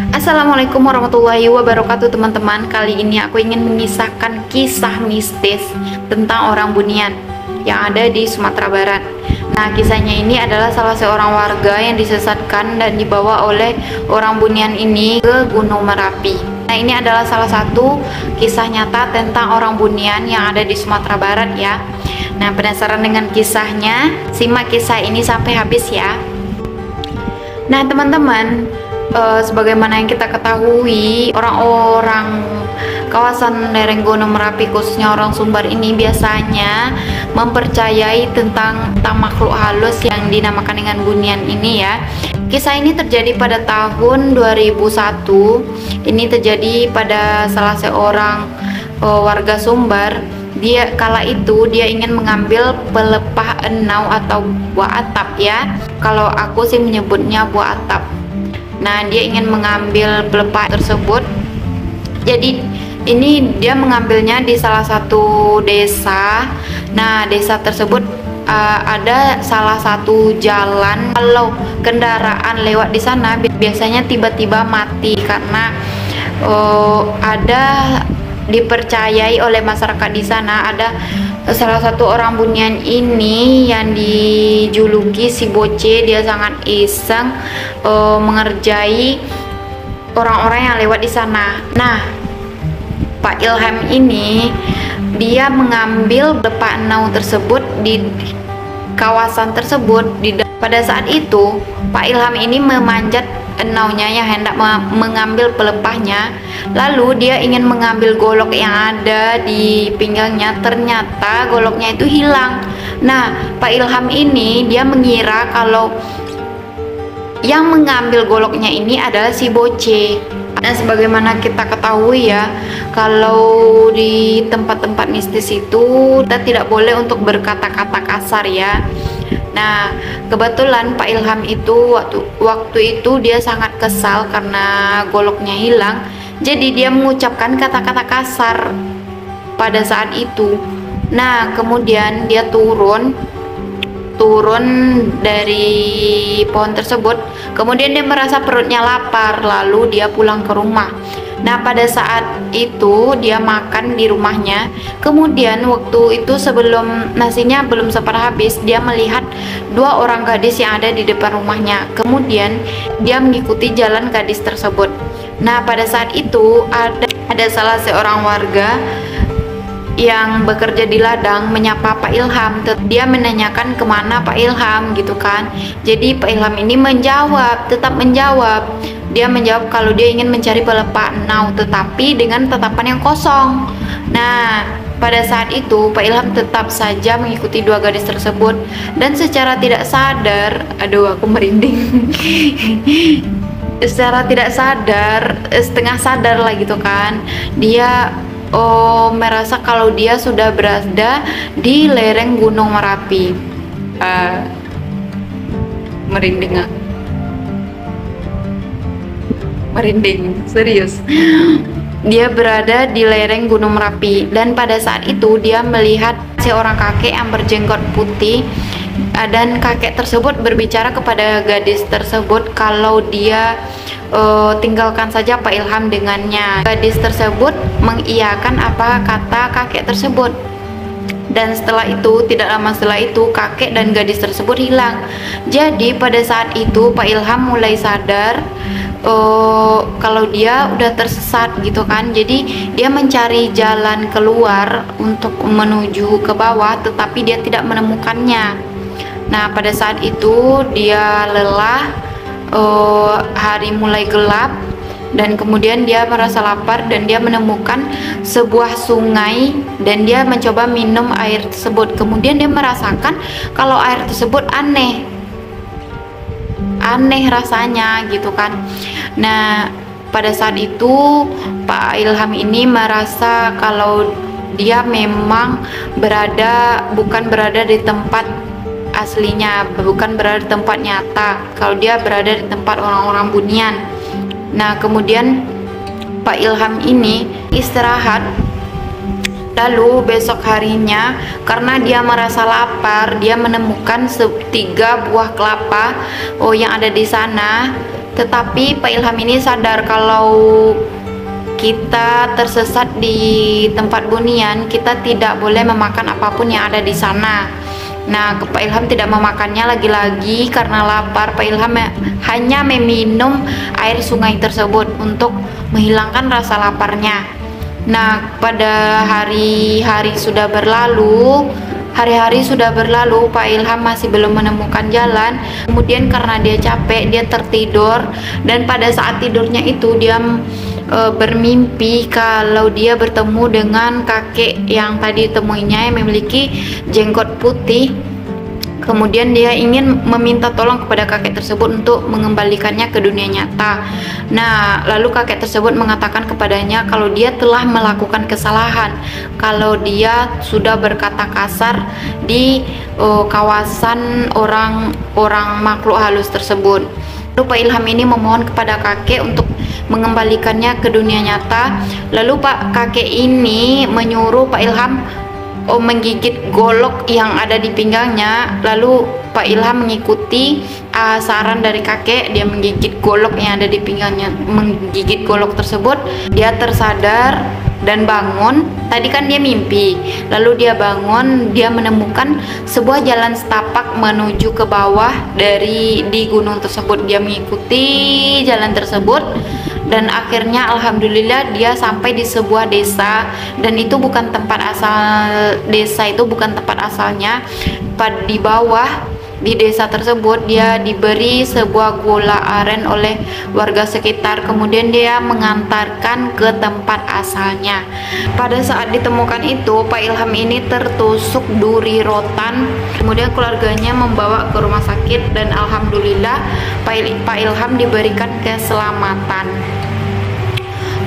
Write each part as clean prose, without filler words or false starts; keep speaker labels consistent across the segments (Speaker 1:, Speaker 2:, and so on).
Speaker 1: Assalamualaikum warahmatullahi wabarakatuh teman-teman. Kali ini aku ingin mengisahkan kisah mistis tentang orang Bunian yang ada di Sumatera Barat. Nah, kisahnya ini adalah salah seorang warga yang disesatkan dan dibawa oleh orang Bunian ini ke Gunung Merapi. Nah, ini adalah salah satu kisah nyata tentang orang Bunian yang ada di Sumatera Barat ya. Nah, penasaran dengan kisahnya? Simak kisah ini sampai habis ya. Nah, teman-teman, sebagaimana yang kita ketahui, orang-orang kawasan lereng Gunung Merapi, khususnya orang Sumbar ini, biasanya mempercayai tentang makhluk halus yang dinamakan dengan Bunian ini ya. Kisah ini terjadi pada tahun 2001. Ini terjadi pada salah seorang warga Sumbar. Kala itu dia ingin mengambil pelepah enau atau buah atap ya. Kalau aku sih menyebutnya buah atap. Nah, dia ingin mengambil pelepah tersebut. Jadi ini dia mengambilnya di salah satu desa. Nah, desa tersebut ada salah satu jalan. Kalau kendaraan lewat di sana biasanya tiba-tiba mati karena ada dipercayai oleh masyarakat di sana ada salah satu orang Bunian ini yang dijuluki si Boce. Dia sangat iseng mengerjai orang-orang yang lewat di sana. Nah, Pak Ilham ini dia mengambil pelepah enau tersebut di kawasan tersebut. Pada saat itu Pak Ilham ini memanjat enaunya yang hendak mengambil pelepahnya, lalu dia ingin mengambil golok yang ada di pinggangnya. Ternyata goloknya itu hilang. Nah, Pak Ilham ini dia mengira kalau yang mengambil goloknya ini adalah si Boce. Nah, sebagaimana kita ketahui ya, kalau di tempat-tempat mistis itu kita tidak boleh untuk berkata-kata kasar ya. Nah, kebetulan Pak Ilham itu waktu itu dia sangat kesal karena goloknya hilang. Jadi dia mengucapkan kata-kata kasar pada saat itu. Nah, kemudian dia turun dari pohon tersebut. Kemudian dia merasa perutnya lapar, lalu dia pulang ke rumah. Nah, pada saat itu dia makan di rumahnya. Kemudian waktu itu sebelum nasinya belum sempat habis, dia melihat dua orang gadis yang ada di depan rumahnya. Kemudian dia mengikuti jalan gadis tersebut. Nah, pada saat itu ada salah seorang warga yang bekerja di ladang menyapa Pak Ilham. Dia menanyakan kemana Pak Ilham gitu kan. Jadi Pak Ilham ini tetap menjawab. Dia menjawab kalau dia ingin mencari pelepah enau, tetapi dengan tatapan yang kosong. Nah, pada saat itu Pak Ilham tetap saja mengikuti dua gadis tersebut, dan secara tidak sadar, aduh aku merinding. Secara tidak sadar, setengah sadar lah gitu kan, dia merasa kalau dia sudah berada di lereng Gunung Merapi. Merinding serius. Dia berada di lereng Gunung Merapi, dan pada saat itu dia melihat seorang kakek yang berjenggot putih, dan kakek tersebut berbicara kepada gadis tersebut kalau dia tinggalkan saja Pak Ilham dengannya. Gadis tersebut mengiyakan apa kata kakek tersebut, dan setelah itu, tidak lama setelah itu, kakek dan gadis tersebut hilang. Jadi pada saat itu Pak Ilham mulai sadar kalau dia udah tersesat gitu kan. Jadi dia mencari jalan keluar untuk menuju ke bawah, tetapi dia tidak menemukannya. Nah, pada saat itu dia lelah, hari mulai gelap, dan kemudian dia merasa lapar dan dia menemukan sebuah sungai dan dia mencoba minum air tersebut. Kemudian dia merasakan kalau air tersebut aneh rasanya gitu kan. Nah, pada saat itu Pak Ilham ini merasa kalau dia memang bukan berada di tempat aslinya, bukan berada di tempat nyata, kalau dia berada di tempat orang-orang Bunian. Nah, kemudian Pak Ilham ini istirahat. Lalu besok harinya, karena dia merasa lapar, dia menemukan 3 buah kelapa yang ada di sana. Tetapi Pak Ilham ini sadar kalau kita tersesat di tempat Bunian, kita tidak boleh memakan apapun yang ada di sana. Nah, Pak Ilham tidak memakannya lagi-lagi karena lapar. Pak Ilham hanya meminum air sungai tersebut untuk menghilangkan rasa laparnya. Nah, pada hari-hari sudah berlalu, Pak Ilham masih belum menemukan jalan. Kemudian karena dia capek, dia tertidur, dan pada saat tidurnya itu dia bermimpi kalau dia bertemu dengan kakek yang tadi temuinya yang memiliki jenggot putih. Kemudian dia ingin meminta tolong kepada kakek tersebut untuk mengembalikannya ke dunia nyata. Nah, lalu kakek tersebut mengatakan kepadanya kalau dia telah melakukan kesalahan, kalau dia sudah berkata kasar di kawasan orang makhluk halus tersebut. Lalu Pak Ilham ini memohon kepada kakek untuk mengembalikannya ke dunia nyata. Lalu kakek ini menyuruh Pak Ilham menggigit golok yang ada di pinggangnya. Lalu Pak Ilham mengikuti saran dari kakek, dia menggigit golok yang ada di pinggangnya. Menggigit golok tersebut, dia tersadar dan bangun. Tadi kan dia mimpi, lalu dia bangun, dia menemukan sebuah jalan setapak menuju ke bawah di gunung tersebut. Dia mengikuti jalan tersebut dan akhirnya alhamdulillah dia sampai di sebuah desa, dan itu bukan tempat asal desa, itu bukan tempat asalnya. Di bawah di desa tersebut dia diberi sebuah gula aren oleh warga sekitar, kemudian dia mengantarkan ke tempat asalnya. Pada saat ditemukan itu, Pak Ilham ini tertusuk duri rotan, kemudian keluarganya membawa ke rumah sakit, dan alhamdulillah Pak Ilham diberikan keselamatan.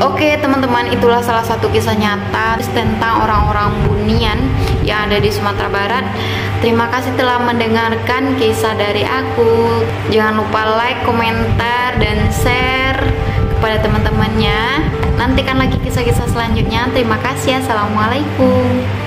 Speaker 1: Oke teman-teman, itulah salah satu kisah nyata tentang orang-orang Bunian yang ada di Sumatera Barat. Terima kasih telah mendengarkan kisah dari aku. Jangan lupa like, komentar, dan share kepada teman-temannya. Nantikan lagi kisah-kisah selanjutnya. Terima kasih. Assalamualaikum.